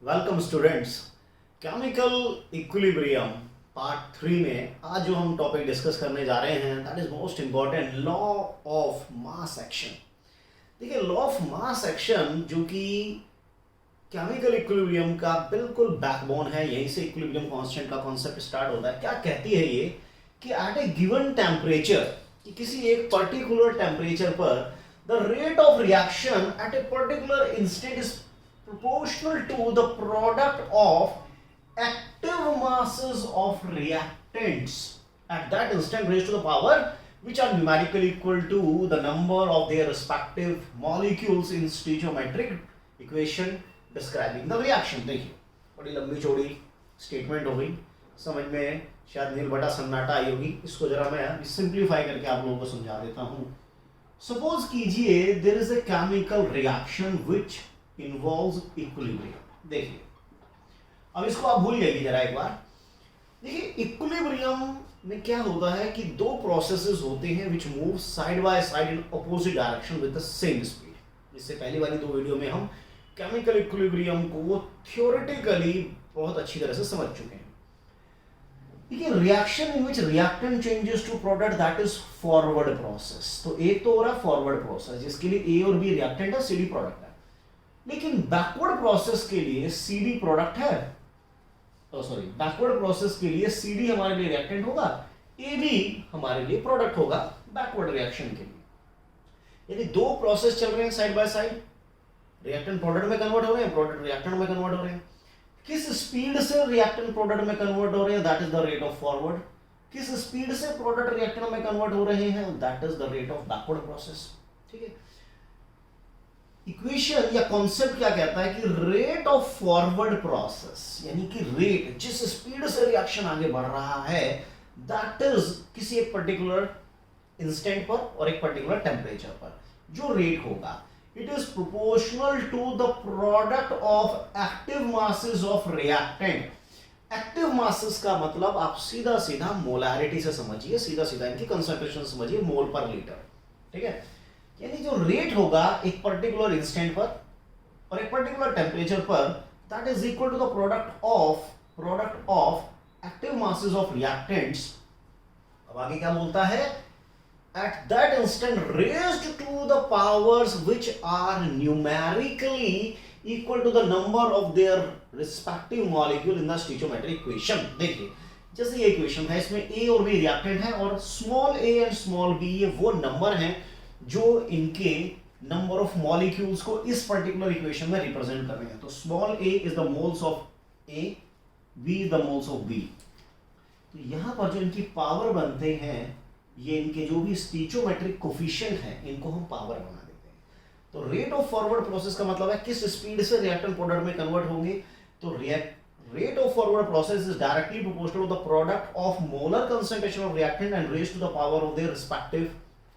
Welcome students. Chemical equilibrium part 3 में आज जो हम टॉपिक डिस्कस करने जा रहे हैं that is most important, law of mass action. देखिए, लॉ ऑफ मास एक्शन जो कि केमिकल इक्विलिब्रियम का बिल्कुल बैकबोन है, यहीं से इक्विलिब्रियम कांस्टेंट का कॉन्सेप्ट स्टार्ट होता है। क्या कहती है ये कि एट ए गिवन टेम्परेचर, कि किसी एक पर्टिकुलर टेम्परेचर पर the rate of reaction at a particular instant is proportional to the product of active masses of reactants at that instant raised to the power which are numerically equal to the number of their respective molecules in stoichiometric equation describing the reaction। देखिए, बड़ी लंबी चौड़ी statement हो गई, समझ में शायद नील बटा सन्नाटा आई होगी। इसको जरा मैं सिंप्लीफाई करके आप लोगों को समझा देता हूं। सपोज कीजिए there is a chemical reaction which involves equilibrium. देखिए, अब इसको आप भूल जाइए जरा एक बार। देखिए, इक्विलिब्रियम में क्या होता है कि दो प्रोसेसेस होते हैं which move side by side in opposite direction with the same speed. इससे पहली वाली दो वीडियो में हम केमिकल इक्विलिब्रियम को थ्योरेटिकली बहुत अच्छी तरह से समझ चुके हैं। देखिए, reaction in which reactant changes to product that is forward process. तो एक तो हो रहा है फॉरवर्ड प्रोसेस जिसके लिए ए और बी रिएक्टेंट है, सी डी प्रोडक्ट है। लेकिन बैकवर्ड प्रोसेस के लिए सीडी प्रोडक्ट है, बैकवर्ड प्रोसेस के लिए सीडी हमारे लिए रिएक्टेंट होगा, ए भी हमारे लिए प्रोडक्ट होगा बैकवर्ड रिएक्शन के लिए। यदि दो प्रोसेस चल रहे हैं side by side, reactant product में कन्वर्ट हो रहे हैं, प्रोडक्ट रिएक्टेंट में कन्वर्ट हो रहे हैं। किस स्पीड से रिएक्टेंट प्रोडक्ट में कन्वर्ट हो रहे हैं, that is the rate of forward. किस स्पीड से प्रोडक्ट रिएक्टेंट में कन्वर्ट हो रहे हैं, that is the rate of backward process. ठीक है, इक्वेशन या कॉन्सेप्ट क्या कहता है कि रेट ऑफ फॉरवर्ड प्रोसेस, यानी कि रेट जिस स्पीड से रिएक्शन आगे बढ़ रहा है, दैट इज किसी एक पर्टिकुलर इंस्टेंट पर और एक पर्टिकुलर टेम्परेचर पर जो रेट होगा, it is proportional to the product of active masses of reactant. Active masses का मतलब आप सीधा सीधा मोलैरिटी से समझिए, सीधा सीधा इनकी कंसंट्रेशन समझिए, मोल पर लीटर। ठीक है, यानी जो रेट होगा एक पर्टिकुलर इंस्टेंट पर और एक पर्टिकुलर टेम्परेचर पर, that is equal to the product of active masses of reactants. अब आगे क्या बोलता है, at that instant raised to the powers which are numerically equal to the number of their respective molecule in the stoichiometric equation. देखिए, जैसे ये equation है, इसमें ए और बी रिएक्टेंट है और small A and small B ये वो नंबर हैं जो इनके नंबर ऑफ मॉलिक्यूल्स को इस पर्टिकुलर इक्वेशन में रिप्रेजेंट कर रहे हैं। तो small a is the moles of A, B is the moles of B। तो यहां पर जो इनकी पावर बनते हैं, ये इनके जो भी स्टीचोमेट्रिक कोफिशिएंट हैं, इनको हम पावर बना देते हैं। तो रेट ऑफ फॉरवर्ड प्रोसेस का मतलब है किस स्पीड से रिएक्टेंट प्रोडक्ट में कन्वर्ट होंगे। तो rate of forward process is directly proportional to the product of molar concentration of reactant and raised to the power of their respective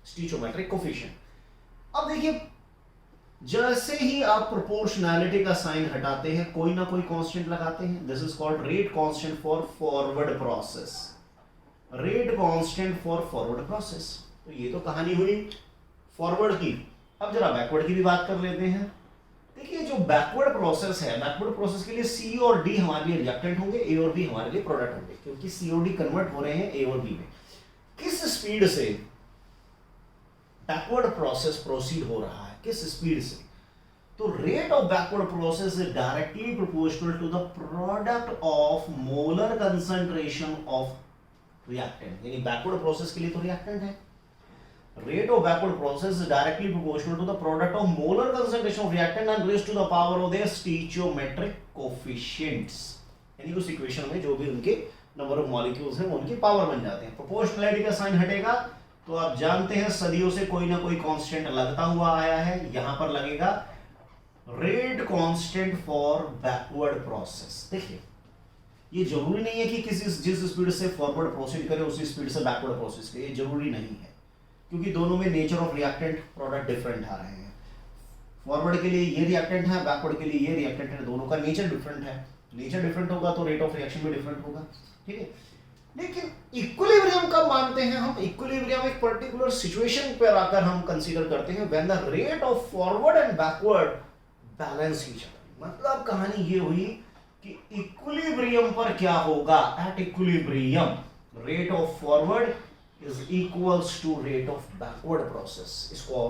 stoichiometric coefficient. अब देखिए, जैसे ही आप प्रोपोर्शनैलिटी का साइन हटाते हैं, कोई ना कोई कांस्टेंट लगाते हैं, this is called rate constant for forward process. Rate constant for forward process. तो ये तो कहानी हुई फॉरवर्ड की। अब जरा बैकवर्ड की भी बात कर लेते हैं। देखिए, जो बैकवर्ड प्रोसेस है, बैकवर्ड प्रोसेस के लिए सी और डी हमारे लिए रिएक्टेंट होंगे, ए और बी हमारे लिए प्रोडक्ट होंगे, क्योंकि सी और डी कन्वर्ट हो रहे हैं ए और बी में। किस स्पीड से बैकवर्ड प्रोसेस प्रोसीड हो रहा है, किस स्पीड से, तो rate of backward process is directly proportional to the product of molar concentration of reactant. यानी बैकवर्ड प्रोसेस के लिए तो रिएक्टेंट है, rate of backward process is directly proportional to the product of molar concentration of reactant and raised to the power of their stoichiometric coefficients. यानी उस equation में जो भी उनके नंबर ऑफ मॉलिक्यूल्स हैं वो उनकी पावर बन जाते हैं। प्रोपोर्शनैलिटी का साइन हटेगा तो आप जानते हैं सदियों से कोई ना कोई कांस्टेंट लगता हुआ आया है, यहां पर लगेगा rate constant for backward process. देखिए, ये जरूरी नहीं है कि जिस स्पीड से फॉरवर्ड प्रोसीड करे उसी स्पीड से बैकवर्ड प्रोसेस करे, ये जरूरी नहीं है, क्योंकि दोनों में nature of reactant product different आ रहे हैं। फॉरवर्ड के लिए ये रिएक्टेंट है, बैकवर्ड के लिए ये रिएक्टेंट है, दोनों का नेचर डिफरेंट है। नेचर डिफरेंट होगा तो रेट ऑफ रिएक्शन भी डिफरेंट होगा। ठीक है, लेकिन इक्विलिब्रियम कब मानते हैं हम? इक्विलिब्रियम एक पर्टिकुलर सिचुएशन पर आकर हम कंसीडर करते हैं when the rate of forward and backward balance each other. मतलब कहानी ये हुई कि इक्विलिब्रियम पर क्या होगा, at equilibrium rate of forward is equals to rate of backward process. इसको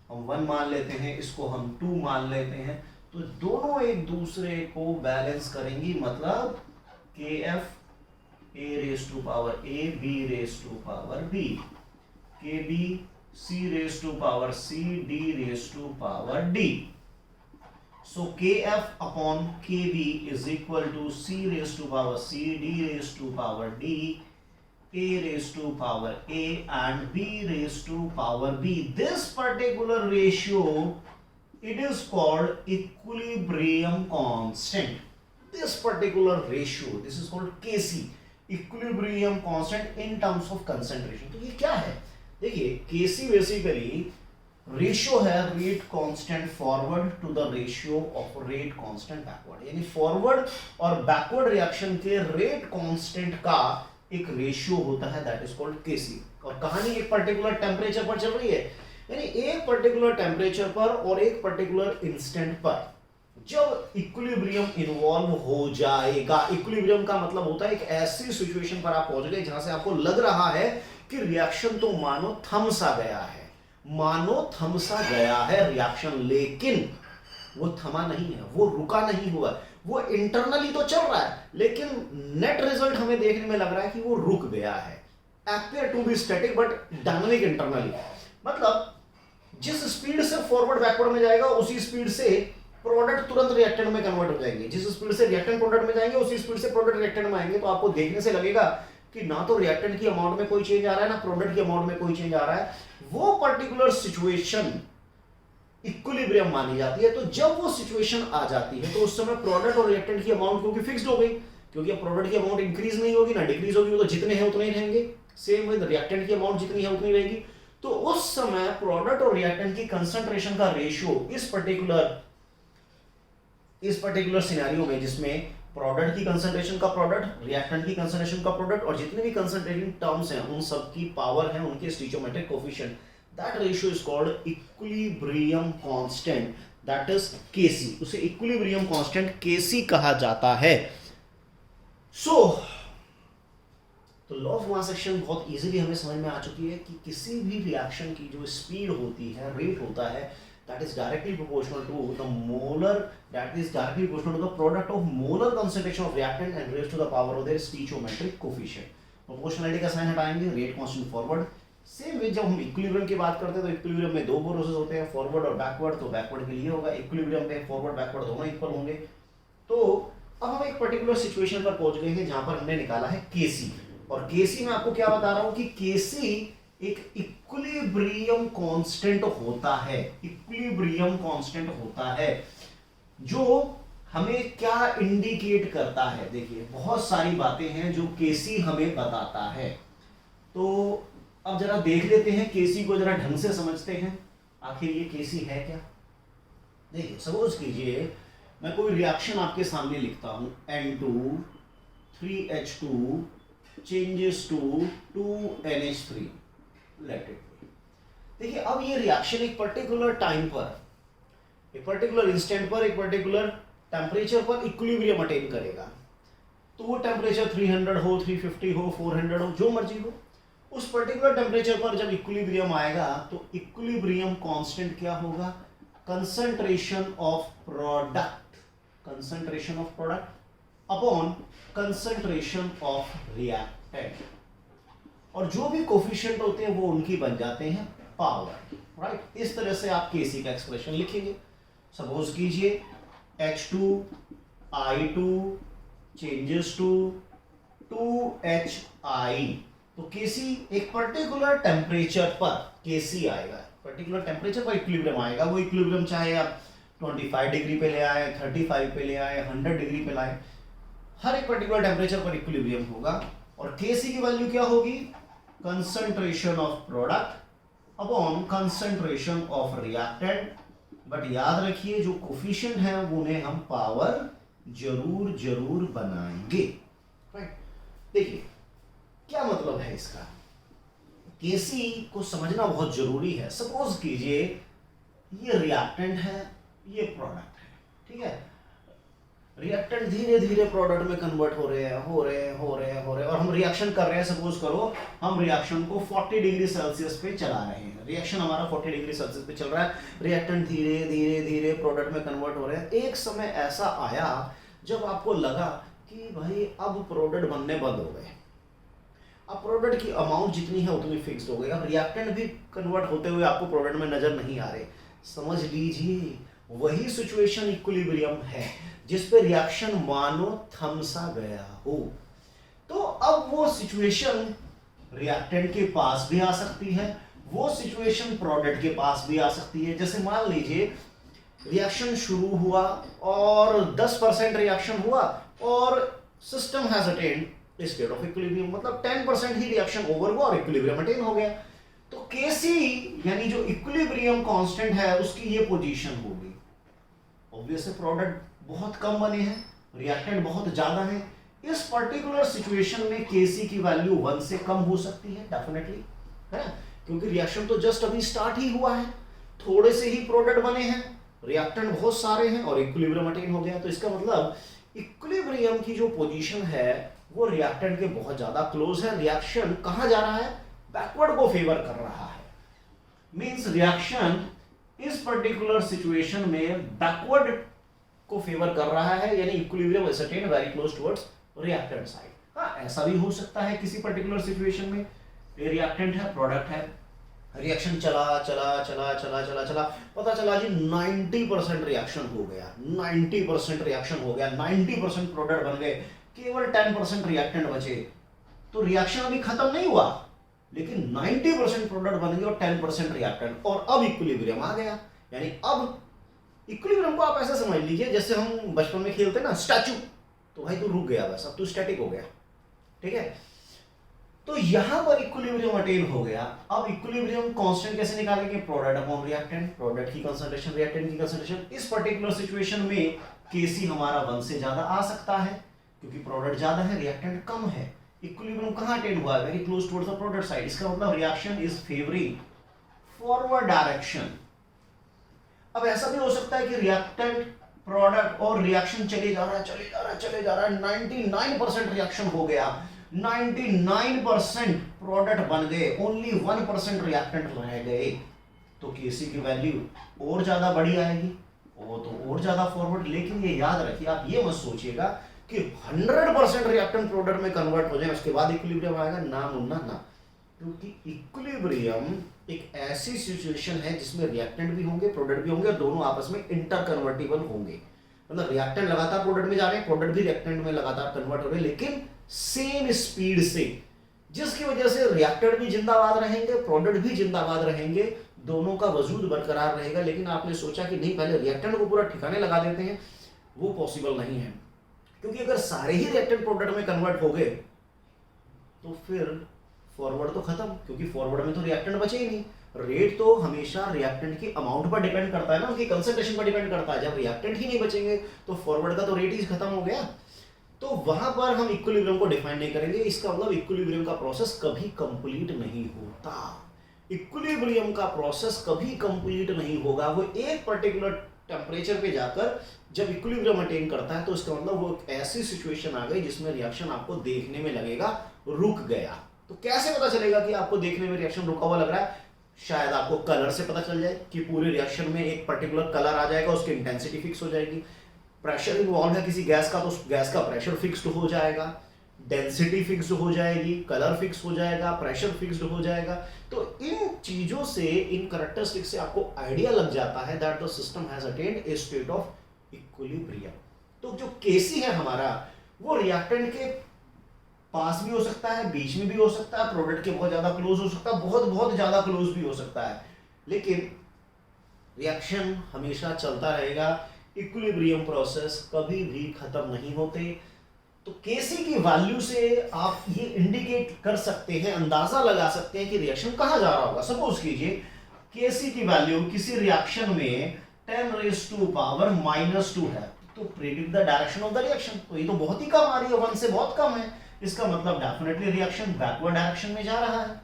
हम 1 मान लेते हैं, इसको हम 2 मान लेते हैं, तो दोनों एक दूसरे को बैलेंस करेंगी, मतलब K F A raise to power A B raise to power B, K B C raise to power C D raise to power D. So kf upon kb is equal to c raised to power c, d raised to power d, a raised to power a and b raised to power b. This particular ratio, it is called equilibrium constant. This particular ratio, this is called Kc, equilibrium constant in terms of concentration. तो ये क्या है? देखिए Kc basically ratio है rate constant forward to the ratio of rate constant backward, यानी forward और backward reaction के rate constant का एक रेशियो होता है, दैट इज कॉल्ड केसी। और कहानी एक पर्टिकुलर टेम्परेचर पर चल रही है, यानी एक पर्टिकुलर टेम्परेचर पर और एक पर्टिकुलर इंस्टेंट पर जब इक्विलिब्रियम इन्वॉल्व हो जाएगा, इक्विलिब्रियम का मतलब होता है एक ऐसी सिचुएशन पर आप पहुंच गए जहां से आपको लग रहा है कि रिएक्शन तो मानो थम सा गया है, मानो थम सा गया है रिएक्शन, लेकिन वो थमा नहीं है, वो रुका नहीं हुआ, वो इंटरनली तो चल रहा है, लेकिन नेट रिजल्ट हमें देखने में लग रहा है कि वो रुक गया है, appear to be static but dynamic internally। मतलब जिस स्पीड से फॉरवर्ड बैकवर्ड में जाएगा उसी स्पीड से प्रोडक्ट तुरंत रिएक्टेंट में कन्वर्ट हो जाएंगे, जिस स्पीड से रिएक्टेंट प्रोडक्ट में जाएंगे उसी स्पीड से प्रोडक्ट रिएक्टेंट में आएंगे। तो आपको देखने से लगेगा कि ना तो रिएक्टेंट की अमाउंट में कोई चेंज आ रहा है, ना प्रोडक्ट की अमाउंट में कोई चेंज आ रहा है। वो पर्टिकुलर सिचुएशन इक्विलिब्रियम मानी जाती है। तो जब वो सिचुएशन आ जाती है तो उस समय प्रोडक्ट और रिएक्टेंट की अमाउंट क्योंकि फिक्स्ड हो गई, क्योंकि अब प्रोडक्ट की अमाउंट इंक्रीज नहीं होगी ना डिक्रीज होगी, वो तो जितने हैं उतने ही रहेंगे, सेम विद रिएक्टेंट की अमाउंट जितनी है उतनी रहेगी। तो उस समय प्रोडक्ट और रिएक्टेंट की कंसंट्रेशन का रेशियो इस पर्टिकुलर सिनेरियो में, जिसमें प्रोडक्ट की कंसंट्रेशन का प्रोडक्ट, रिएक्टेंट की कंसंट्रेशन का प्रोडक्ट और जितने भी कंसंट्रेटिंग टर्म्स हैं उन सब की पावर है उनके stoichiometric coefficient, that ratio is called equilibrium constant, that is KC. उसे इक्विलिब्रियम कांस्टेंट केसी कहा जाता है। तो लॉ ऑफ मास एक्शन बहुत इजीली हमें समझ में आ चुकी है कि किसी भी रिएक्शन की जो स्पीड होती है, रेट होता है, that is directly proportional to the molar, that is directly proportional to the product of molar concentration of reactant and raised to the power of their stoichiometric coefficient। Proportionality का sign हटाएंगे, rate constant forward. Same way जब हम equilibrium की बात करते हैं तो equilibrium में दो प्रोसेस होते हैं, फॉरवर्ड और बैकवर्ड। तो बैकवर्ड के लिए होगा, इक्विलिब्रियम में फॉरवर्ड बैकवर्ड दोनों इक्वल होंगे। तो अब हम एक पर्टिकुलर सिचुएशन पर पहुंच गए हैं जहां पर हमने निकाला है केसी, और केसी में आपको क्या बता रहा हूं कि केसी एक इक्विलिब्रियम कांस्टेंट होता है, इक्विलिब्रियम कांस्टेंट होता है जो हमें क्या इंडिकेट करता है। देखिए बहुत सारी बातें हैं जो केसी हमें बताता है। तो अब जरा देख लेते हैं केसी को, जरा ढंग से समझते हैं आखिर ये केसी है क्या। देखिए सपोज कीजिए मैं कोई रिएक्शन आपके सामने लिखता हूं, N2 3H2 changes to 2NH3, let it be. देखिए अब ये रिएक्शन एक पर्टिकुलर टाइम पर, एक पर्टिकुलर इंस्टेंट पर, एक पर्टिकुलर टेम्परेचर पर इक्विलिब्रियम अटेन करेगा। तो वो टेम्परेचर 300 हो, 350 हो, 400 हो, जो मर्जी हो, उस पर्टिकुलर टेम्परेचर पर जब इक्विलिब्रियम आएगा तो इक्विलिब्रियम कांस्टेंट क्या होगा, concentration of product, concentration of product upon concentration of reactant, और जो भी कोफिशिएंट होते हैं वो उनकी बन जाते हैं पावर, राइट। इस तरह से आप केसी का एक्सप्रेशन लिखेंगे। सपोज कीजिए H2I2 चेंजेस टू 2HI, तो केसी एक पर्टिकुलर टेम्परेचर पर केसी आएगा, पर्टिकुलर टेम्परेचर पर इक्विलिब्रियम आएगा। वो इक्विलिब्रियम चाहे आप 25 डिग्री पे ले आए, 35 पे ले आए, 100 डिग्री पे लाए, हर एक पर्टिकुलर टेम्परेचर पर इक्विलिब्रियम होगा। और केसी की वैल्यू क्या होगी, concentration of product upon concentration of reactant. But याद रखिए जो कोफिशिएंट है उन्हें हम पावर जरूर जरूर बनाएंगे, राइट। देखिए क्या मतलब है इसका, केसी को समझना बहुत जरूरी है। सपोज कीजिए ये रिएक्टेंट है, ये प्रोडक्ट है, ठीक है। रिएक्टेंट धीरे धीरे प्रोडक्ट में कन्वर्ट हो रहे हैं और हम रिएक्शन कर रहे हैं। सपोज करो हम रिएक्शन को 40 डिग्री सेल्सियस पे चला रहे हैं, रिएक्शन हमारा 40 डिग्री सेल्सियस पे चल रहा है, रिएक्टेंट धीरे धीरे धीरे प्रोडक्ट में कन्वर्ट हो रहे हैं। एक समय ऐसा आया जब आपको लगा कि भाई अब प्रोडक्ट बनने बंद हो गए, अब प्रोडक्ट की अमाउंट जितनी है उतनी फिक्स हो गई, अब रिएक्टेंट भी कन्वर्ट होते हुए आपको प्रोडक्ट में नजर नहीं आ रहे। समझ लीजिए वही सिचुएशन इक्विलिब्रियम है जिस पे रिएक्शन मानो थम सा गया हो। तो अब वो सिचुएशन रिएक्टेंट के पास भी आ सकती है, वो सिचुएशन प्रोडक्ट के पास भी आ सकती है। जैसे मान लीजिए रिएक्शन शुरू हुआ और 10% रिएक्शन हुआ और system has attend state of equilibrium, मतलब 10% ही रिएक्शन ओवर हुआ और इक्विलिब्रियम अटेन हो गया। तो केसी यानी जो इक्विलिब्रियम कांस्टेंट है उसकी ये पोजीशन होगी। ऑब्वियसली प्रोडक्ट बहुत कम बने हैं, रिएक्टेंट बहुत ज्यादा है, इस पर्टिकुलर सिचुएशन में केसी की वैल्यू 1 से कम हो सकती है डेफिनेटली, है, क्योंकि रिएक्शन तो जस्ट अभी स्टार्ट ही हुआ है, थोड़े से ही प्रोडक्ट बने हैं, रिएक्टेंट बहुत सारे हैं और इक्विलिब्रियम अटेन हो गया। तो इसका मतलब इक्विलिब्रियम की जो पोजीशन है वो रिएक्टेंट के बहुत ज्यादा क्लोज है। रिएक्शन कहां जा रहा है? बैकवर्ड को फेवर कर रहा है। मींस रिएक्शन इस पर्टिकुलर सिचुएशन में बैकवर्ड को फेवर कर रहा है, यानी equilibrium is attend very close towards reactant side. हाँ, ऐसा भी हो सकता है किसी पर्टिकुलर सिचुएशन में रिएक्टेंट है, प्रोडक्ट है, रिएक्शन चला चला चला चला चला चला, पता चला जी 90% रिएक्शन हो गया, 90% रिएक्शन हो गया, 90% प्रोडक्ट बन गए, केवल 10% रिएक्टेंट बचे। तो रिएक्शन अभी खत्म नहीं हुआ, लेकिन 90% प्रोडक्ट बन गए और 10% रिएक्टेंट, और अब इक्विलिब्रियम आ गया। यानी अब इक्विलिब्रियम को आप ऐसा समझ लीजिए जैसे हम बचपन में खेलते ना स्टैचू, तो भाई तू रुक गया, बस अब तू स्टैटिक हो गया, ठीक है। तो यहां पर इक्विलिब्रियम अटेन हो गया। अब इक्विलिब्रियम कांस्टेंट कैसे निकालेंगे? प्रोडक्ट अपॉन रिएक्टेंट, प्रोडक्ट की कंसंट्रेशन रिएक्टेंट की कंसंट्रेशन। इस पर्टिकुलर सिचुएशन में केसी हमारा 1 से ज्यादा आ सकता है क्योंकि प्रोडक्ट ज्यादा है, रिएक्टेंट कम है। इक्विलिब्रियम कहां अटेन हुआ है? Very close towards the product side. इसका मतलब reaction is favouring forward direction. अब ऐसा भी हो सकता है कि रिएक्टेंट, प्रोडक्ट और रिएक्शन चले जा रहा है, 99% रिएक्शन हो गया, 99% प्रोडक्ट बन गए, ओनली 1% रिएक्टेंट रह गए। तो केसी की वैल्यू और ज्यादा बड़ी आएगी, वो तो और ज्यादा फॉरवर्ड। लेकिन ये याद रखिए, आप ये मत सोचिएगा कि 100% रिएक्टेंट प्रोडक्ट में कन्वर्ट हो जाए उसके बाद इक्विलिब्रियम आएगा, ना मुन्ना ना। क्योंकि इक्विलिब्रियम एक ऐसी सिचुएशन है जिसमें रिएक्टेंट भी होंगे, प्रोडक्ट भी होंगे और दोनों आपस में इंटर कन्वर्टिबल होंगे। मतलब रिएक्टेंट लगातार प्रोडक्ट में जा रहे हैं, प्रोडक्ट भी रिएक्टेंट में लगातार कन्वर्ट हो रहे हैं, लेकिन सेम स्पीड से, जिसकी वजह से रिएक्टेंट भी जिंदाबाद रहेंगे, प्रोडक्ट भी जिंदाबाद रहेंगे, दोनों का वजूद बरकरार रहेगा। लेकिन आपने सोचा कि नहीं, पहले रिएक्टेंट को पूरा ठिकाने लगा देते हैं, वो पॉसिबल नहीं है। क्योंकि अगर सारे ही रिएक्टेंट प्रोडक्ट में कन्वर्ट हो गए तो फिर फॉरवर्ड तो खत्म, क्योंकि फॉरवर्ड में तो रिएक्टेंट बचे ही नहीं। रेट तो हमेशा रिएक्टेंट की अमाउंट पर डिपेंड करता है ना, उनकी कंसंट्रेशन पर डिपेंड करता है। जब रिएक्टेंट ही नहीं बचेंगे तो फॉरवर्ड का तो रेट ही खत्म हो गया। तो वहां पर हम इक्विलिब्रियम को डिफाइन नहीं करेंगे। इसका मतलब इक्विलिब्रियम का प्रोसेस कभी कंप्लीट नहीं होता। इक्विलिब्रियम का प्रोसेस कभी कंप्लीट नहीं होगा। वो एक पर्टिकुलर टेम्परेचर पे जाकर जब इक्विलिब्रियम अटेन करता है तो इसका मतलब वो एक ऐसी सिचुएशन आ गई जिसमें रिएक्शन आपको देखने में लगेगा रुक गया। तो कैसे पता चलेगा कि आपको देखने में रिएक्शन रुका हुआ लग रहा है? शायद आपको कलर से पता चल जाए कि पूरे रिएक्शन में एक पर्टिकुलर कलर आ जाएगा, उसकी इंटेंसिटी फिक्स हो जाएगी। प्रेशर इन्वॉल्व है किसी गैस का तो उस गैस का प्रेशर फिक्स्ड हो जाएगा, डेंसिटी फिक्स हो जाएगी, कलर फिक्स हो जाएगा, प्रेशर फिक्स्ड हो जाएगा। तो इन चीजों से, इन कैरेक्टरिस्टिक से आपको आइडिया लग जाता है that the system has attend A state of equilibrium. तो जो केसी है हमारा, वो रिएक्टेंट के पास भी हो सकता है, बीच में भी हो सकता है, प्रोडक्ट के बहुत ज्यादा क्लोज हो सकता है, बहुत बहुत ज्यादा क्लोज भी हो सकता है, लेकिन रिएक्शन हमेशा चलता रहेगा। इक्विलिब्रियम प्रोसेस कभी भी खत्म नहीं होते। तो केसी की वैल्यू से आप ये इंडिकेट कर सकते हैं, अंदाजा लगा सकते हैं कि रिएक्शन कहां जा रहा होगा। सपोज कीजिए केसी की वैल्यू किसी रिएक्शन में 10⁻⁻² है, तो predict the direction of the reaction. तो ये तो बहुत ही कम आ रही है, 1 से बहुत कम है, इसका मतलब डेफिनेटली रिएक्शन बैकवर्ड डायरेक्शन में जा रहा है।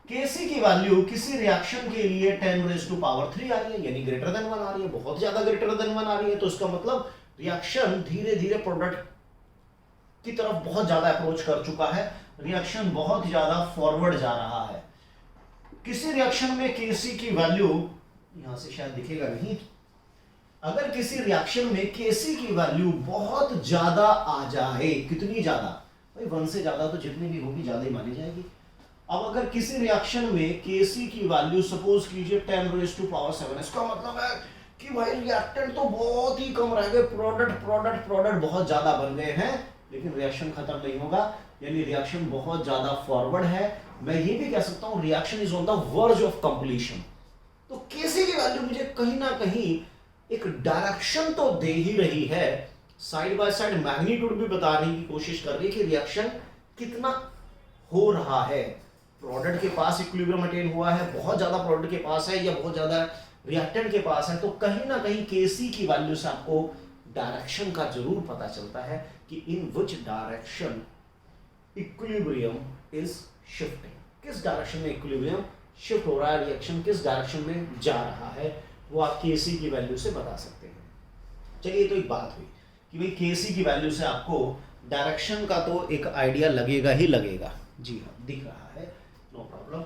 केसी की वैल्यू किसी रिएक्शन के लिए 10⁻³ आ रही है, यानी ग्रेटर देन 1 आ रही है, बहुत ज्यादा ग्रेटर देन 1 आ रही है, तो इसका मतलब रिएक्शन धीरे धीरे प्रोडक्ट की तरफ बहुत ज्यादा अप्रोच कर चुका है, रिएक्शन बहुत ज्यादा फॉरवर्ड जा रहा है। किसी रिएक्शन में केसी की वैल्यू, यहां से शायद दिखेगा नहीं, अगर किसी रिएक्शन में केसी की वैल्यू बहुत ज्यादा आ जाए, कितनी ज्यादा भाई, 1 से ज्यादा तो जितनी भी होगी ज्यादा ही मानी जाएगी। अब अगर किसी रिएक्शन में केसी की वैल्यू सपोज कीजिए 10⁻⁷, इसका मतलब है कि भाई रिएक्टेंट तो बहुत ही कम रह गए, प्रोडक्ट बहुत ज्यादा बन गए हैं, लेकिन रिएक्शन खत्म नहीं होगा, यानी रिएक्शन बहुत ज्यादा फॉरवर्ड है। मैं ये भी कह सकता हूं reaction is on the verge of completion. तो केसी की वैल्यू मुझे कहीं ना कहीं एक डायरेक्शन तो दे ही रही है, साइड बाय साइड मैग्नीट्यूड भी बताने की कोशिश कर रही है कि रिएक्शन कितना हो रहा है। प्रोडक्ट के पास इक्विलिब्रियम अटेन हुआ है, बहुत ज्यादा प्रोडक्ट के पास है, या बहुत ज्यादा रिएक्टेंट के पास है, तो कहीं ना कहीं केसी की वैल्यू से आपको डायरेक्शन का जरूर पता चलता है कि in which direction equilibrium is shifting, किस डायरेक्शन में इक्विलिब्रियम शिफ्ट हो रहा है, रिएक्शन किस डायरेक्शन में जा रहा है, वो आप केसी की वैल्यू से बता सकते हैं। चलिए, तो एक बात हुई कि भाई केसी की वैल्यू से आपको डायरेक्शन का तो एक आइडिया लगेगा ही लगेगा, जी हाँ दिख रहा है, नो प्रॉब्लम।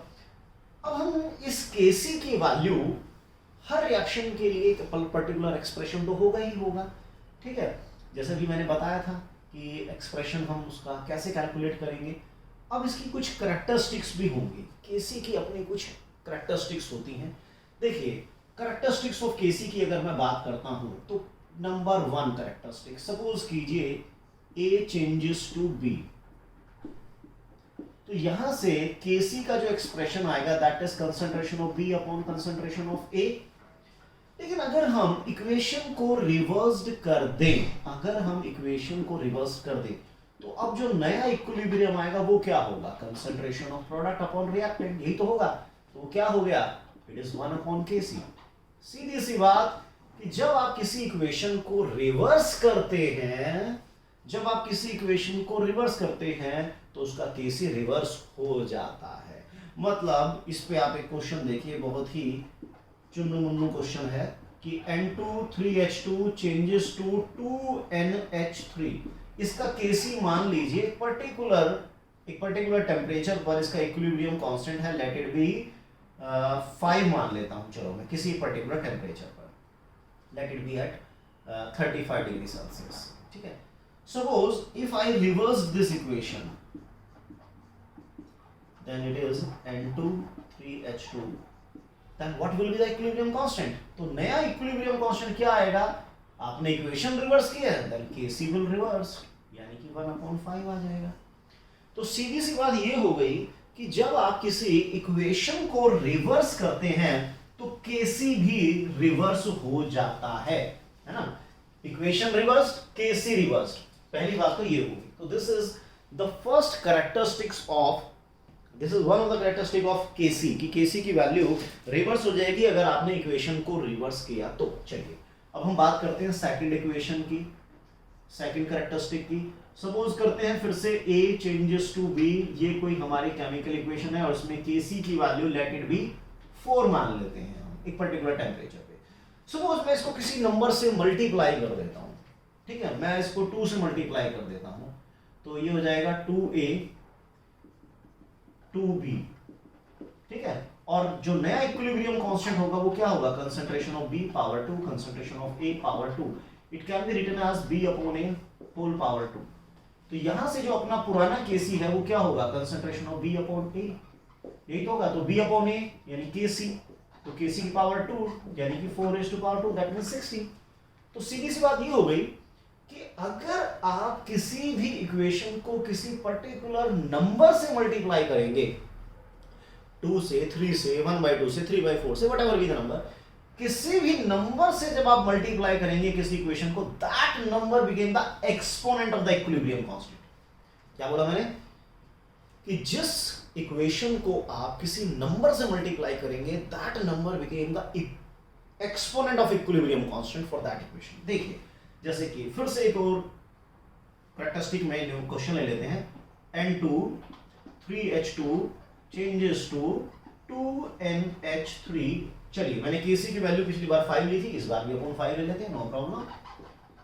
अब हम इस केसी की वैल्यू हर रिएक्शन के लिए एक पर्टिकुलर एक्सप्रेशन तो होगा ही होगा, ठीक है, जैसे भी मैंने बताया था कि एक्सप्रेशन हम उसका कैसे कैलकुलेट करेंगे। अब इसकी कुछ करैक्टरिस्टिक्स भी होंगी, केसी की अपनी कुछ करैक्टरिस्टिक्स होती हैं। देखिए, करैक्टरिस्टिक्स ऑफ केसी की अगर मैं बात करता हूं तो नंबर 1 करैक्टरिस्टिक, सपोज कीजिए ए चेंजेस टू बी, तो यहां से केसी का जो एक्सप्रेशन आएगा that is concentration of B upon concentration of A. लेकिन अगर हम इक्वेशन को रिवर्स्ड कर दें, अगर हम इक्वेशन को रिवर्स कर दें, तो अब जो नया इक्विलिब्रियम आएगा वो क्या होगा, concentration of product upon reactant, यही तो होगा। तो क्या हो गया, इट इज 1 अपॉन केसी। सीधी सी बात कि जब आप किसी इक्वेशन को रिवर्स करते हैं, जब आप किसी इक्वेशन को रिवर्स करते हैं तो उसका केसी रिवर्स हो जाता है। मतलब इस पे आप एक क्वेश्चन देखिए, बहुत ही चुन्नू मुन्नू क्वेश्चन है कि N2 3H2 changes to 2NH3, इसका केसी मान लीजिए एक पर्टिकुलर टेम्परेचर पर इसका इक्विलिब्रियम कांस्टेंट है, लेट इट बी 5 मान लेता हूं, चलो मैं किसी पर्टिकुलर टेम्परेचर पर, let it be at 35 degree Celsius, ठीक है। Suppose if I reverse this equation then it is N2 3H2, then what will be the equilibrium constant? तो नया इक्विलिब्रियम कांस्टेंट क्या आएगा, आपने इक्वेशन रिवर्स किया है, then Kc will reverse, यानी कि 1/5 आ जाएगा। तो सीधी सी बात ये हो गई कि जब आप किसी इक्वेशन को रिवर्स करते हैं तो Kc भी रिवर्स हो जाता है ना। इक्वेशन रिवर्स, Kc रिवर्स, पहली बात तो ये होगी। तो this is the first characteristics of, this is one of the characteristic of KC, कि केसी की वैल्यू रिवर्स हो जाएगी अगर आपने इक्वेशन को रिवर्स किया तो। चलिए अब हम बात करते हैं सेकंड इक्वेशन की, सेकंड कैरेक्टरिस्टिक की। सपोज करते हैं फिर से A चेंजेस टू B, ये कोई हमारी केमिकल इक्वेशन है और इसमें केसी की वैल्यू लेट इट बी 4 मान लेते हैं हम एक पर्टिकुलर टेम्परेचर पे। सपोज मैं इसको किसी नंबर से मल्टीप्लाई कर देता हूं, ठीक है, मैं इसको 2 से मल्टीप्लाई कर देता हूं, तो ये हो जाएगा 2A 2B, ठीक है। और जो नया इक्विलिब्रियम कांस्टेंट होगा वो क्या होगा, concentration of B power 2 concentration of A power 2, it can be written as B upon A whole power 2। तो यहां से जो अपना पुराना केसी है वो क्या होगा, concentration of B upon A, यही तो होगा। तो B अपॉन A यानी केसी, तो केसी की पावर 2 यानी कि 4 raised to power 2 that means 60। तो सीधी सी बात ये हो गई कि अगर आप किसी भी इक्वेशन को किसी पर्टिकुलर नंबर से मल्टीप्लाई करेंगे, 2 से 3 से 1/2 से 3/4 say whatever be the number, किसी भी नंबर से जब आप मल्टीप्लाई करेंगे किसी इक्वेशन को, that number became the exponent of the equilibrium constant. क्या बोला मैंने, कि जिस इक्वेशन को आप किसी नंबर से मल्टीप्लाई करेंगे that number became the exponent of equilibrium constant for that equation. देखिए जैसे कि फिर से एक और कैरेक्टरिस्टिक में क्वेश्चन ले लेते हैं, N2 3H2 changes to 2NH3। चलिए मैंने केसी की वैल्यू पिछली बार 5 ली थी, इस बार भी अपन 5 ले लेते हैं, नो प्रॉब्लम।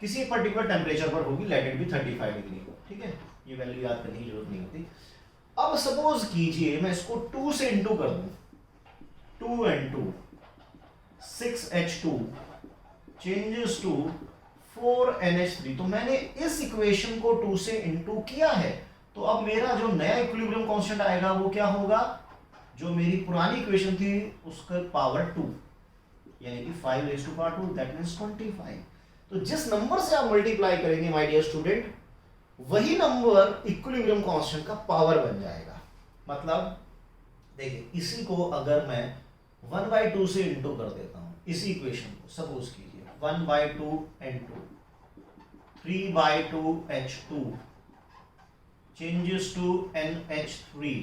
किसी पर्टिकुलर टेम्परेचर पर होगी, लेट इट बी 35 डिग्री, ठीक है, ये वैल्यू याद करने की जरूरत नहीं होती। अब सपोज कीजिए मैं इसको 2 से इंटू कर दूं, 2 and 2 6H2 changes to 4NH3। तो मैंने इस इक्वेशन को 2 से इंटू किया है, तो अब मेरा जो नया इक्विलिब्रियम कांस्टेंट आएगा वो क्या होगा, जो मेरी पुरानी इक्वेशन थी उसका पावर 2, यानी कि 5 raised to power 2, that means 25। तो जिस नंबर से आप मल्टीप्लाई करेंगे माय डियर स्टूडेंट, वही नंबर इक्विलिब्रियम कांस्टेंट का पावर बन जाएगा। मतलब देखिए, इसी को अगर मैं 1/2 से इंटू कर देता हूं, इसी इक्वेशन को सपोज कीजिए 1/2 N2 3/2 H2 changes to NH3।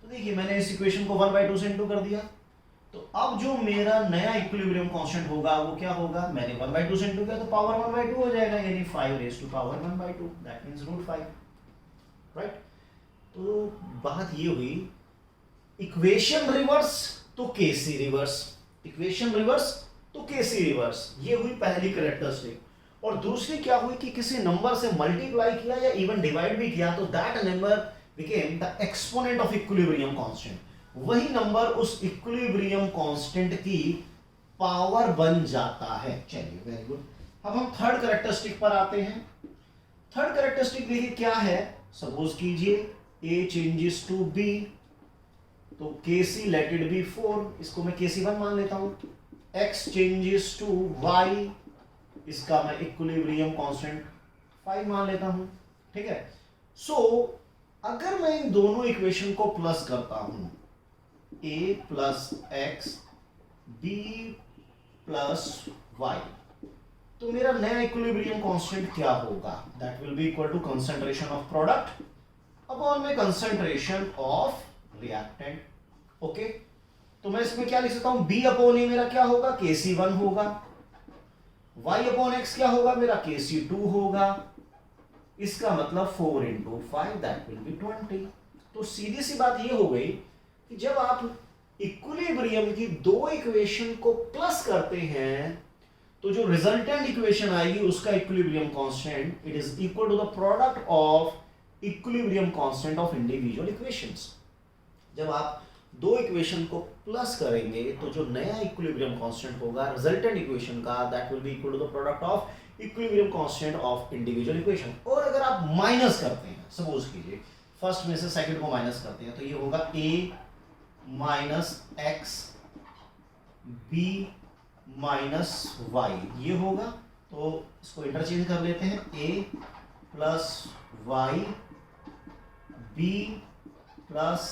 तो देखिए मैंने इस इक्वेशन को 1/2 से इंटू कर दिया, तो अब जो मेरा नया इक्विलिब्रियम कांस्टेंट होगा वो क्या होगा, मैंने 1/2 से इंटू किया तो पावर 1/2 हो जाएगा, यानी 5 raised to power 1/2, that means √5, right. तो बात ये हुई इक्वेशन रिवर्स तो केसी रिवर्स, इक्वेशन रिवर्स तो केसी रिवर्स, ये हुई पहली कैरेक्टरिस्टिक। और दूसरी क्या हुई कि किसी नंबर से मल्टीप्लाई किया या इवन डिवाइड भी किया तो that number became the exponent of equilibrium constant, वही नंबर उस इक्विलिब्रियम कांस्टेंट की पावर बन जाता है। चलिए वेरी गुड। अब हम थर्ड कैरेक्टरिस्टिक पर आते हैं। थर्ड कैरेक्टरिस्टिक देखिए क्या है, सपोज कीजिए a चेंजेस टू b, तो kc लेट इट बी 4, इसको मैं kc1 मान लेता हूं, x चेंजेस टू y, इसका मैं इक्विलिब्रियम कांस्टेंट 5 मान लेता हूं, ठीक है। सो अगर मैं इन दोनों इक्वेशन को प्लस करता हूं, a plus x b plus y, तो मेरा नया इक्विलिब्रियम कांस्टेंट क्या होगा, that will be equal to concentration of product upon में कंसंट्रेशन ऑफ रिएक्टेंट। ओके, तो मैं इसमें क्या लिख सकता हूं, b अपॉन a मेरा क्या होगा, kc1 होगा, y अपॉन x क्या होगा मेरा, kc2 होगा, इसका मतलब 4 into 5 दैट विल बी 20। तो सीधी सी बात ये हो गई कि जब आप इक्विलिब्रियम की दो इक्वेशन को प्लस करते हैं तो जो रिजल्टेंट इक्वेशन आएगी उसका equilibrium constant it is equal to the product of equilibrium constant of individual equations. जब आप दो इक्वेशन को प्लस करेंगे तो जो नया इक्विलिब्रियम कांस्टेंट होगा रिजल्टेंट इक्वेशन का, that will be equal to the product of equilibrium constant of individual equation. और अगर आप माइनस करते हैं, सपोज कीजिए फर्स्ट में से सेकंड को माइनस करते हैं, तो ये होगा a minus x b minus y, ये होगा। तो इसको इंटरचेंज कर लेते हैं, a plus y b plus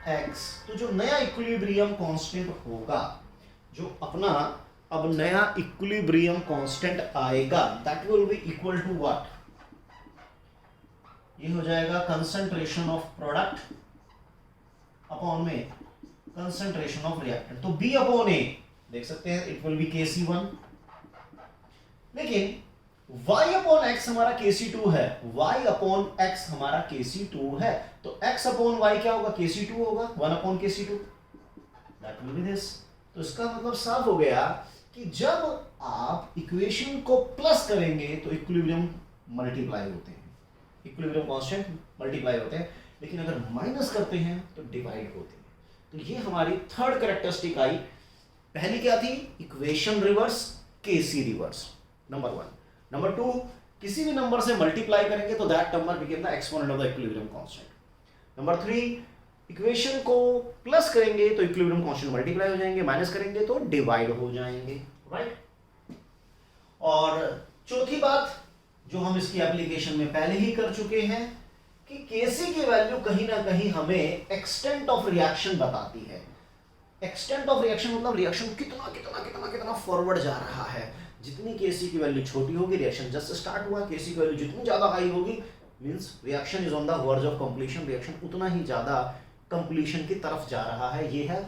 x। तो जो नया इक्विलिब्रियम कांस्टेंट होगा, जो अपना अब नया इक्विलिब्रियम कांस्टेंट आएगा, that will be equal to what, ये हो जाएगा कंसंट्रेशन ऑफ प्रोडक्ट अपॉन में कंसंट्रेशन ऑफ रिएक्टेंट। तो b अपॉन a देख सकते हैं इट विल बी kc1, लेकिन y अपॉन x हमारा kc2 है, y अपॉन x हमारा kc2 है, तो x अपॉन y क्या होगा, kc2 होगा, 1 upon kc2, that will B this. तो इसका मतलब साफ हो गया कि जब आप इक्वेशन को प्लस करेंगे तो इक्विलिब्रियम मल्टीप्लाई होते हैं, इक्विलिब्रियम कांस्टेंट मल्टीप्लाई होते हैं, लेकिन अगर माइनस करते हैं तो डिवाइड होते हैं। तो ये हमारी थर्ड कैरेक्टरिस्टिक आई। पहली क्या थी, इक्वेशन रिवर्स, केसी रिवर्स, नंबर 1। नंबर 2, किसी भी नंबर से मल्टीप्लाई करेंगे तो that number became the exponent of the equilibrium constant. Number 3, equation को प्लस करेंगे तो इक्विलिब्रियम कांस्टेंट मल्टीप्लाई हो जाएंगे, माइनस करेंगे तो डिवाइड हो जाएंगे, राइट। और चौथी बात जो हम इसकी एप्लीकेशन में पहले ही कर चुके हैं कि केसी की वैल्यू कहीं ना कहीं हमें एक्सटेंट ऑफ रिएक्शन बताती है। एक्सटेंट ऑफ रिएक्शन मतलब रिएक्शन कितना कितना कितना कितना फॉरवर्ड जा रहा है। जितनी केसी की वैल्यू छोटी होगी, रिएक्शन जस्ट स्टार्ट हुआ, केसी की वैल्यू जितनी ज्यादा हाई होगी means reaction is on the verge of completion, reaction उतना ही ज्यादा कंप्लीशन की तरफ जा रहा है। ये है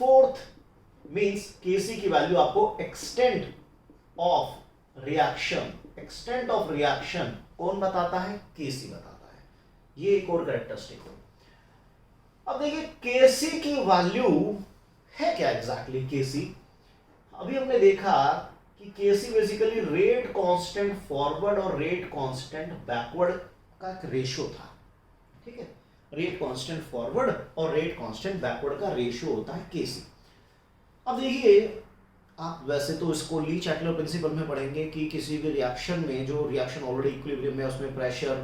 फोर्थ, मींस केसी की वैल्यू आपको extent of reaction, extent of reaction कौन बताता है, केसी बताता है। ये एक और कैरेक्टरिस्टिक है। अब देखिए केसी की वैल्यू है क्या एग्जैक्टली, केसी। अभी हमने देखा कि कि केसी बेसिकली रेट कांस्टेंट फॉरवर्ड और रेट कांस्टेंट बैकवर्ड का एक रेशियो था, ठीक है। रेट कांस्टेंट फॉरवर्ड और रेट कांस्टेंट बैकवर्ड का रेशियो होता है केसी। अब देखिए, आप वैसे तो इसको ली चैटलर प्रिंसिपल में पढ़ेंगे कि किसी भी रिएक्शन में, जो रिएक्शन ऑलरेडी इक्विलिब्रियम में, उसमें प्रेशर,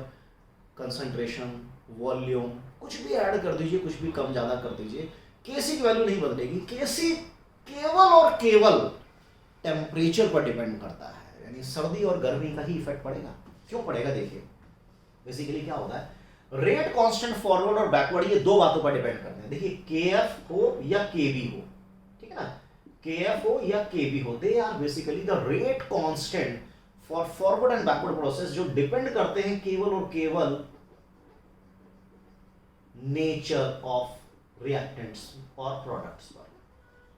कंसंट्रेशन, वॉल्यूम कुछ भी ऐड कर दीजिए, कुछ भी कम ज़्यादा कर दीजिए, केसी की वैल्यू नहीं बदलेगी। केसी केवल और केवल टेम्परेचर पर डिपेंड करता है, यानी सर्दी और गर्मी का ही इफेक्ट पड़ेगा। क्यों पड़ेगा? देखिए बेसिकली क्या होता है, रेट कांस्टेंट फॉरवर्ड और बैकवर्ड ये दो बातों पर डिपेंड करते हैं। देखिए केएफ हो या केबी हो, ठीक है ना, केएफ हो या केबी हो, they are basically the rate constant for forward and backward process, जो डिपेंड करते हैं केवल और केवल नेचर ऑफ रिएक्टेंट्स और प्रोडक्ट्स पर।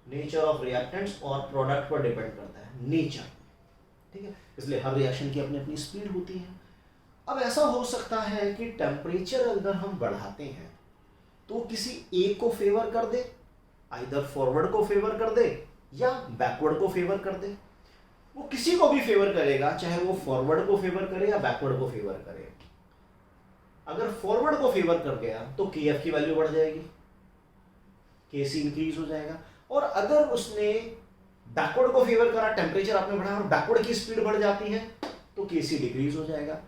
नेचर ऑफ रिएक्टेंट्स और प्रोडक्ट पर डिपेंड करता है, नेचर, ठीक है। इसलिए हर रिएक्शन की अपनी अपनी स्पीड होती है। अब ऐसा हो सकता है कि टेम्परेचर अगर हम बढ़ाते हैं तो किसी एक को फेवर कर दे, आइदर फॉरवर्ड को फेवर कर दे या बैकवर्ड को फेवर कर दे। वो किसी को भी फेवर करेगा, चाहे वो फॉरवर्ड को फेवर करे या बैकवर्ड को फेवर करे। अगर फॉरवर्ड को फेवर कर गया तो केएफ की वैल्यू बढ़ जाएगी, केसी इंक्रीज हो जाएगा। और अगर उसने बैकवर्ड को फेवर करा, टेम्परेचर आपने बढ़ाया और बैकवर्ड की स्पीड बढ़ जाती है, तो केसी डिक्रीज हो जाएगा,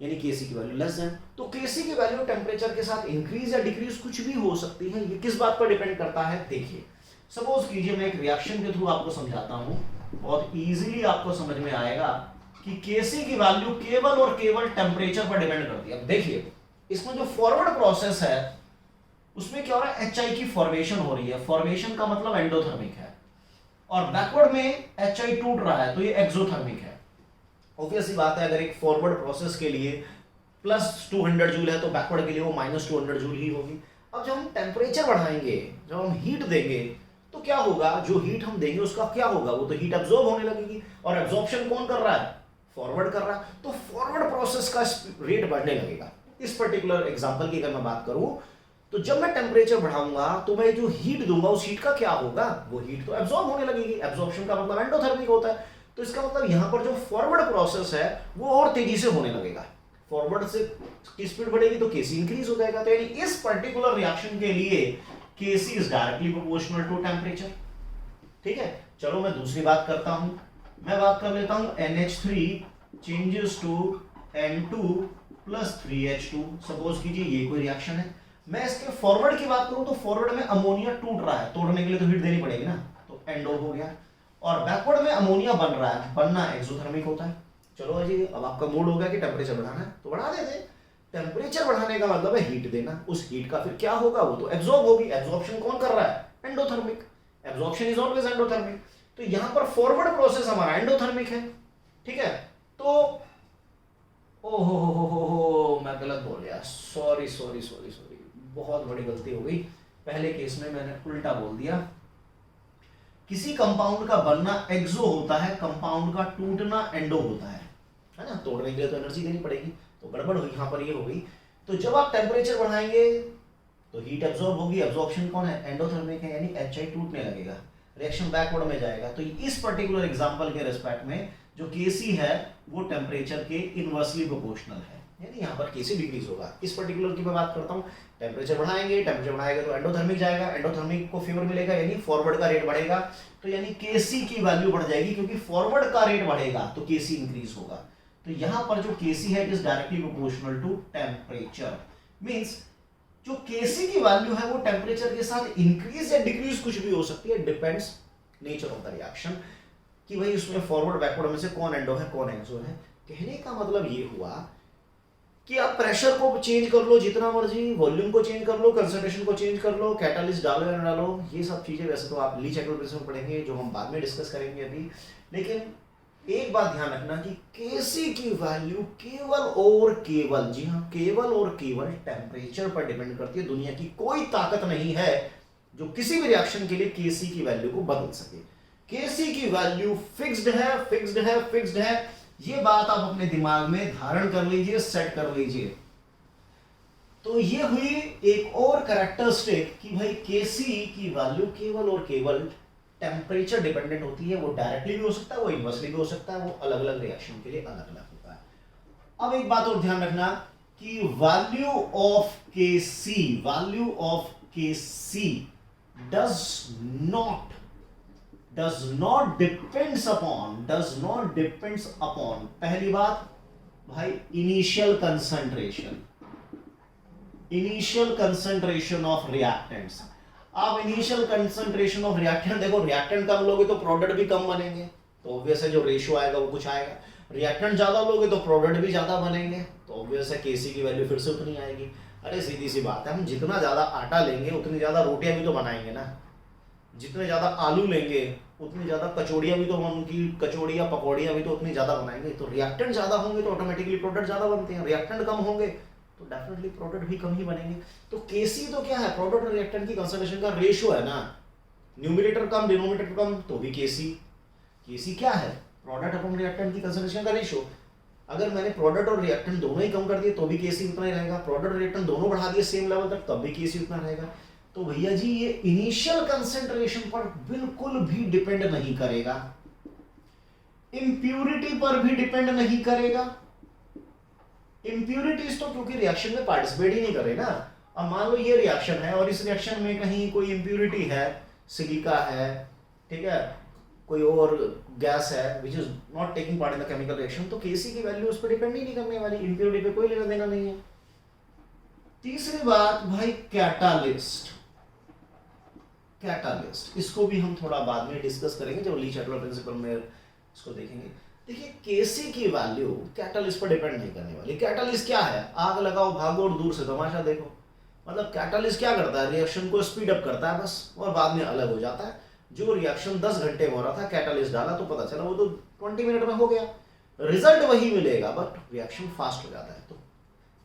यानी केसी की वैल्यू लेस देन। तो केसी की वैल्यू टेम्परेचर के साथ इंक्रीज या डिक्रीज कुछ भी हो सकती है। ये किस बात पर डिपेंड करता है? देखिए, सपोज कीजिए मैं एक रिएक्शन के थ्रू आपको समझाता हूं, बहुत इजीली आपको समझ में आएगा कि केसी की वैल्यू केवल और केवल टेम्परेचर पर डिपेंड करती है। अब देखिए, इसमें जो फॉरवर्ड प्रोसेस है उसमें क्या हो रहा है, एचआई की फॉर्मेशन हो रही है। फॉर्मेशन का मतलब एंडोथर्मिक है, और बैकवर्ड में एचआई टूट रहा है तो ये एक्सोथर्मिक है। ऑब्वियस सी बात है, अगर एक फॉरवर्ड प्रोसेस के लिए प्लस 200 जूल है तो बैकवर्ड के लिए वो माइनस 200 जूल ही होगी। अब जब हम टेम्परेचर बढ़ाएंगे, जब हम हीट देंगे, तो क्या होगा, जो हीट हम देंगे उसका क्या होगा, वो तो हीट एब्जॉर्ब होने लगेगी। और एब्जॉर्प्शन कौन कर रहा है? फॉरवर्ड कर रहा है। तो फॉरवर्ड प्रोसेस का रेट बढ़ने लगेगा। इस पर्टिकुलर एग्जांपल की अगर मैं बात करूं, तो जब मैं टेम्परेचर बढ़ाऊंगा तो मैं जो हीट दूंगा उस हीट का क्या होगा, वो हीट तो एब्जॉर्ब होने लगेगी। एब्जॉर्प्शन का मतलब एंडोथर्मिक होता है। तो इसका मतलब यहां पर जो फॉरवर्ड प्रोसेस है वो और तेजी से होने लगेगा। फॉरवर्ड से की स्पीड बढ़ेगी तो केसी इंक्रीज हो जाएगा। तो यानी इस पर्टिकुलर रिएक्शन के लिए KC is directly proportional to temperature, ठीक है। चलो मैं दूसरी बात करता हूं, मैं बात कर लेता हूं NH3 changes to N2 plus 3H2। Suppose कीजिए ये कोई रिएक्शन है, मैं इसके फॉरवर्ड की बात करूं तो फॉरवर्ड में अमोनिया टूट रहा है, तोड़ने के लिए तो हीट देनी पड़ेगी ना, तो एंडो हो गया। और बैकवर्ड में अमोनिया बन रहा है, बनना एक्सोथर्मिक होता है। चलो जी, अब आपका मूड हो गया कि टेम्परेचर बढ़ाना है तो बढ़ा देते। टेम्परेचर बढ़ाने का मतलब है हीट देना। उस हीट का फिर क्या होगा, वो तो एब्जॉर्ब होगी। एब्जॉर्प्शन कौन कर रहा है? Endothermic. Absorption is always endothermic. तो यहां पर फॉरवर्ड प्रोसेस हमारा एंडोथर्मिक है, ठीक है। तो ओहो मैं गलत बोल गया, सॉरी सॉरी सॉरी सॉरी, बहुत बड़ी गलती हो गई। पहले केस में मैंने उल्टा बोल दिया। किसी कंपाउंड का बनना एक्सो होता है, कंपाउंड का टूटना एंडो होता है ना। तोड़ने के लिए तो एनर्जी देनी पड़ेगी, तो गड़बड़ हुई यहां पर, ये हो गई। तो जब आप टेम्परेचर बढ़ाएंगे तो हीट एब्जॉर्ब होगी। एब्जॉर्प्शन कौन है? एंडोथर्मिक है, यानी एचआई टूटने लगेगा, रिएक्शन बैकवर्ड में जाएगा। तो इस पर्टिकुलर एग्जांपल के रिस्पेक्ट में जो केसी है वो टेम्परेचर के इनवर्सली प्रोपोर्शनल है, यानी यहाँ पर केसी डिक्रीज होगा। इस पर्टिकुलर की मैं बात करता हूँ, टेम्परेचर बढ़ाएंगे, टेम्परेचर बढ़ाएगा तो एंडोथर्मिक जाएगा, एंडोथर्मिक को फेवर मिलेगा, यानी फॉरवर्ड का रेट बढ़ेगा। तो यानी केसी की वैल्यू बढ़ जाएगी, क्योंकि फॉरवर्ड का रेट बढ़ेगा तो केसी इंक्रीज होगा। तो यहाँ पर जो केसी है it is directly proportional to temperature. Means जो केसी की वैल्यू है वो टेम्परेचर के साथ इंक्रीज या डिक्रीज कुछ भी हो सकती है, depends nature of the reaction, कि भाई उसमें फॉरवर्ड बैकवर्ड में से कौन एंडो है कौन एक्सो है। कहने का मतलब ये हुआ कि आप प्रेशर को चेंज कर लो जितना मर्जी, वॉल्यूम को चेंज कर लो, कंसंट्रेशन को चेंज कर लो, कैटालिस्ट डालो या ना डालो, ये सब चीजें वैसे तो आप ली चैटलर प्रिंसिपल पढ़ेंगे, जो हम बाद में डिस्कस करेंगे अभी। लेकिन एक बात ध्यान रखना कि केसी की वैल्यू केवल और केवल, जी हाँ, केवल और केवल टेम्परेचर पर डिपेंड करती है। दुनिया की कोई ताकत नहीं है जो किसी भी रिएक्शन के लिए केसी की वैल्यू को बदल सके। केसी की वैल्यू फिक्स्ड है, फिक्स्ड है, फिक्स्ड है। ये बात आप अपने दिमाग में धारण कर लीजिए, सेट कर लीजिए। तो ये हुई एक और कैरेक्टरिस्टिक कि भाई केसी की वैल्यू केवल और केवल टेम्परेचर डिपेंडेंट होती है, वो डायरेक्टली भी हो सकता है, वो इनवर्सली भी हो सकता है, वो अलग अलग रिएक्शन के लिए अलग अलग होता है। अब एक बात और ध्यान रखना कि वैल्यू ऑफ के सी does not depends upon पहली बात भाई इनिशियल कंसंट्रेशन ऑफ रिएक्टेंट्स। आप इनिशियल कंसंट्रेशन ऑफ रिएक्टेंट देखो, रिएक्टेंट कम लोगे तो प्रोडक्ट भी कम बनेंगे, तो ऑब्वियस है जो रेशियो आएगा वो कुछ आएगा। रिएक्टेंट ज्यादा लोगे तो प्रोडक्ट भी ज्यादा बनेंगे, तो ऑब्वियस है केसी की वैल्यू फिर से उतनी आएगी। अरे सीधी सी बात है, हम जितना ज्यादा आटा लेंगे उतनी ज्यादा रोटियां भी तो बनाएंगे ना, जितने ज्यादा आलू लेंगे उतनी ज्यादा कचौड़ियां भी तो, उनकी कचौड़ियां पकौड़ियां भी तो उतनी ज्यादा बनाएंगे। तो रिएक्टेंट ज्यादा होंगे तो ऑटोमेटिकली प्रोडक्ट ज्यादा बनते हैं, रिएक्टेंट कम होंगे तो डेफिनेटली प्रोडक्ट भी कम ही बनेंगे। तो केसी तो क्या है, प्रोडक्ट और रिएक्टेंट की कंसंट्रेशन का रेशियो है ना, न्यूमरेटर कम डिनोमिनेटर कम तो भी केसी क्या है, प्रोडक्ट अपॉन रिएक्टेंट की कंसंट्रेशन का रेशियो। अगर मैंने प्रोडक्ट और रिएक्टेंट दोनों ही कम कर दिए तो भी केसी उतना ही रहेगा, प्रोडक्ट और रिएक्टेंट दोनों बढ़ा दिए सेम लेवल तक तब भी केसी उतना रहेगा। तो भैया जी ये इनिशियल कंसंट्रेशन पर बिल्कुल भी डिपेंड नहीं करेगा, इंप्यूरिटी पर भी डिपेंड नहीं करेगा। इंप्यूरिटीज तो क्योंकि रिएक्शन में पार्टिसिपेट ही नहीं करे ना। अब मान लो ये रिएक्शन है और इस रिएक्शन में कहीं कोई इंप्यूरिटी है, सिलिका है, ठीक है, कोई और गैस है which is not taking part in the chemical reaction, तो केसी की वैल्यू उस पर डिपेंड ही नहीं करने वाली, इंप्यूरिटी पे कोई लेना देना नहीं है। तीसरी बात भाई कैटालिस्ट, इसको भी हम थोड़ा बाद में डिस्कस करेंगे जब ली-शैटलर प्रिंसिपल में इसको देखेंगे। देखिए केसी की वैल्यू कैटालिस्ट पर डिपेंड नहीं करने वाली। कैटालिस्ट क्या है, आग लगाओ भागो और दूर से तमाशा देखो, मतलब कैटालिस्ट क्या करता है, रिएक्शन को स्पीड अप करता है बस, और बाद में अलग हो जाता है। जो रिएक्शन 10 घंटे में हो रहा था, कैटालिस्ट डाला तो पता चला वो तो 20 मिनट में हो गया, रिजल्ट वही मिलेगा बट रिएक्शन फास्ट हो जाता है। तो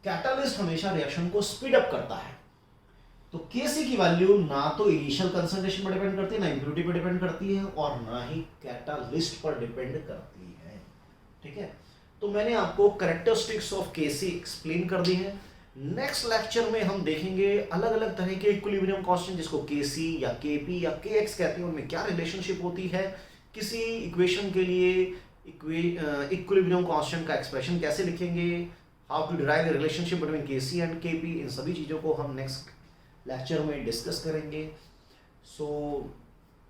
कैटालिस्ट हमेशा रिएक्शन को स्पीड अप करता है। तो केसी की वैल्यू ना तो इनिशियल कंसंट्रेशन पर डिपेंड करती है, ना इंप्यूरिटी पर डिपेंड करती है, और ना ही कैटालिस्ट पर डिपेंड करती है। ठीक है, तो मैंने आपको कैरेक्टरिस्टिक्स ऑफ केसी एक्सप्लेन कर दी है। नेक्स्ट लेक्चर में हम देखेंगे अलग अलग तरह के इक्विलिब्रियम कांस्टेंट, जिसको केसी या केपी या केएक्स कहते हैं, उनमें क्या रिलेशनशिप होती है, किसी इक्वेशन के लिए इक्विलिब्रियम कांस्टेंट का एक्सप्रेशन कैसे लिखेंगे, how to derive the relationship between KC and KP, इन सभी चीज़ों को हम नेक्स्ट लेक्चर में डिस्कस करेंगे। So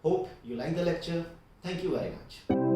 hope you like the lecture, thank you very much.